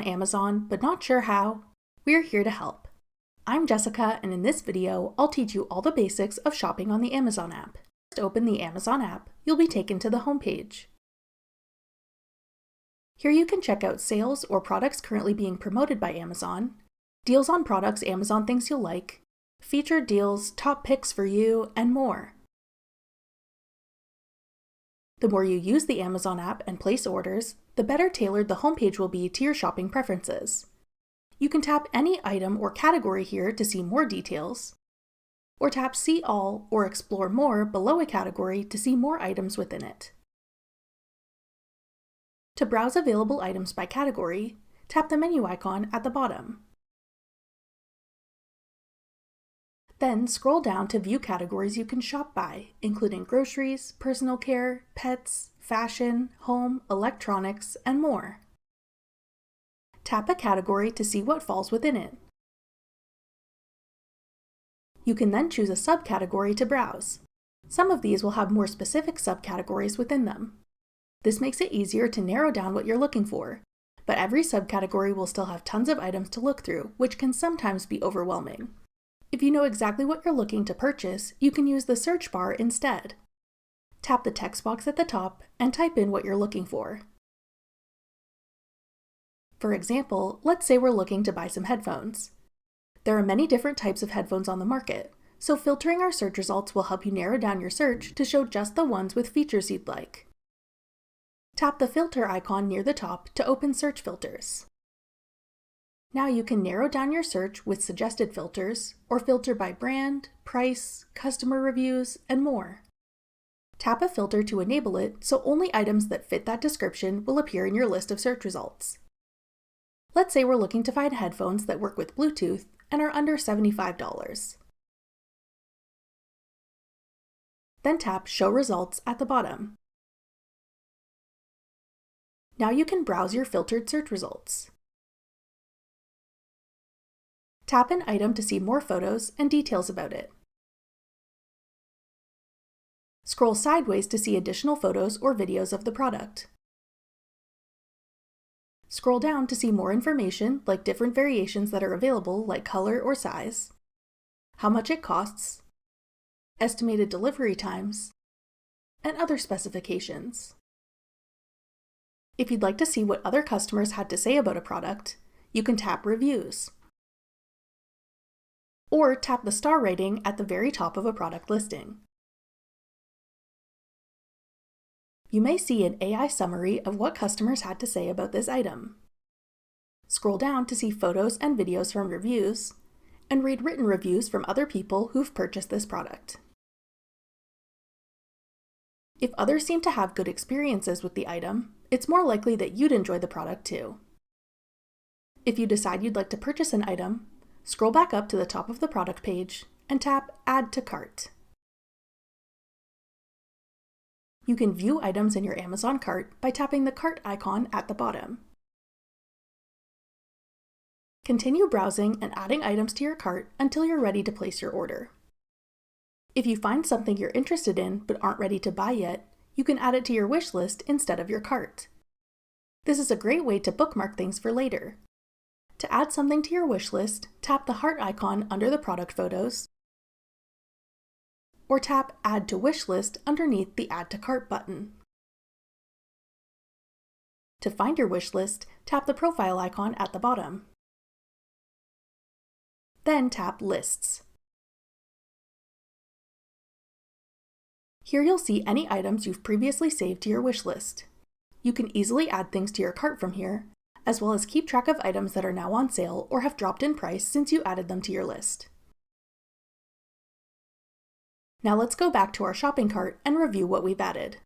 Amazon but not sure how? We're here to help. I'm Jessica, and in this video, I'll teach you all the basics of shopping on the Amazon app. First, open the Amazon app, you'll be taken to the home page. Here you can check out sales or products currently being promoted by Amazon, deals on products Amazon thinks you'll like, featured deals, top picks for you, and more. The more you use the Amazon app and place orders, the better tailored the homepage will be to your shopping preferences. You can tap any item or category here to see more details, or tap See All or Explore More below a category to see more items within it. To browse available items by category, tap the menu icon at the bottom. Then scroll down to view categories you can shop by, including groceries, personal care, pets, fashion, home, electronics, and more. Tap a category to see what falls within it. You can then choose a subcategory to browse. Some of these will have more specific subcategories within them. This makes it easier to narrow down what you're looking for, but every subcategory will still have tons of items to look through, which can sometimes be overwhelming. If you know exactly what you're looking to purchase, you can use the search bar instead. Tap the text box at the top and type in what you're looking for. For example, let's say we're looking to buy some headphones. There are many different types of headphones on the market, so filtering our search results will help you narrow down your search to show just the ones with features you'd like. Tap the filter icon near the top to open search filters. Now you can narrow down your search with suggested filters, or filter by brand, price, customer reviews, and more. Tap a filter to enable it so only items that fit that description will appear in your list of search results. Let's say we're looking to find headphones that work with Bluetooth and are under $75. Then tap Show Results at the bottom. Now you can browse your filtered search results. Tap an item to see more photos and details about it. Scroll sideways to see additional photos or videos of the product. Scroll down to see more information like different variations that are available like color or size, how much it costs, estimated delivery times, and other specifications. If you'd like to see what other customers had to say about a product, you can tap Reviews. Or tap the star rating at the very top of a product listing. You may see an AI summary of what customers had to say about this item. Scroll down to see photos and videos from reviews, and read written reviews from other people who've purchased this product. If others seem to have good experiences with the item, it's more likely that you'd enjoy the product too. If you decide you'd like to purchase an item, scroll back up to the top of the product page and tap Add to Cart. You can view items in your Amazon cart by tapping the cart icon at the bottom. Continue browsing and adding items to your cart until you're ready to place your order. If you find something you're interested in but aren't ready to buy yet, you can add it to your wish list instead of your cart. This is a great way to bookmark things for later. To add something to your wish list, tap the heart icon under the product photos, or tap Add to Wish List underneath the Add to Cart button. To find your wish list, tap the profile icon at the bottom. Then tap Lists. Here you'll see any items you've previously saved to your wish list. You can easily add things to your cart from here, as well as keep track of items that are now on sale or have dropped in price since you added them to your list. Now let's go back to our shopping cart and review what we've added.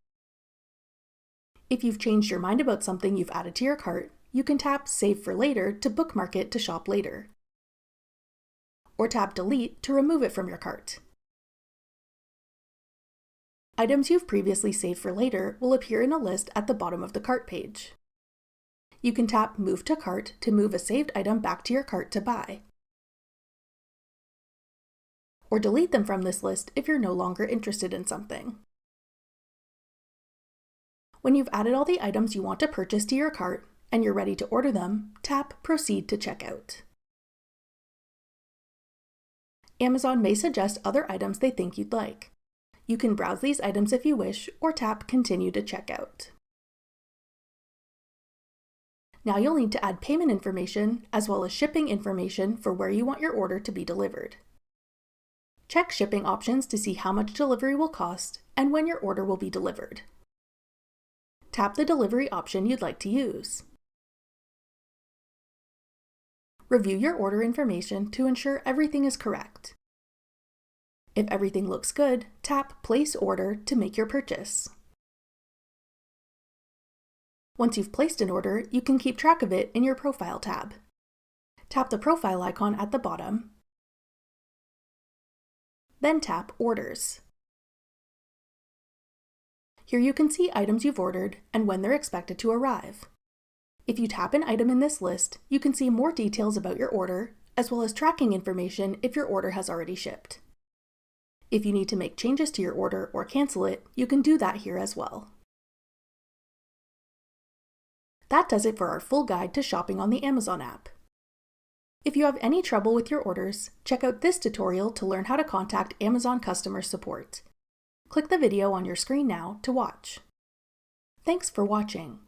If you've changed your mind about something you've added to your cart, you can tap Save for Later to bookmark it to shop later. Or tap Delete to remove it from your cart. Items you've previously saved for later will appear in a list at the bottom of the cart page. You can tap Move to Cart to move a saved item back to your cart to buy, or delete them from this list if you're no longer interested in something. When you've added all the items you want to purchase to your cart and you're ready to order them, tap Proceed to Checkout. Amazon may suggest other items they think you'd like. You can browse these items if you wish, or tap Continue to Checkout. Now you'll need to add payment information as well as shipping information for where you want your order to be delivered. Check shipping options to see how much delivery will cost and when your order will be delivered. Tap the delivery option you'd like to use. Review your order information to ensure everything is correct. If everything looks good, tap Place Order to make your purchase. Once you've placed an order, you can keep track of it in your Profile tab. Tap the profile icon at the bottom, then tap Orders. Here you can see items you've ordered and when they're expected to arrive. If you tap an item in this list, you can see more details about your order, as well as tracking information if your order has already shipped. If you need to make changes to your order or cancel it, you can do that here as well. That does it for our full guide to shopping on the Amazon app. If you have any trouble with your orders, check out this tutorial to learn how to contact Amazon customer support. Click the video on your screen now to watch. Thanks for watching.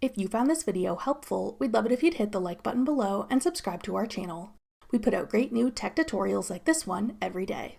If you found this video helpful, we'd love it if you'd hit the like button below and subscribe to our channel. We put out great new tech tutorials like this one every day.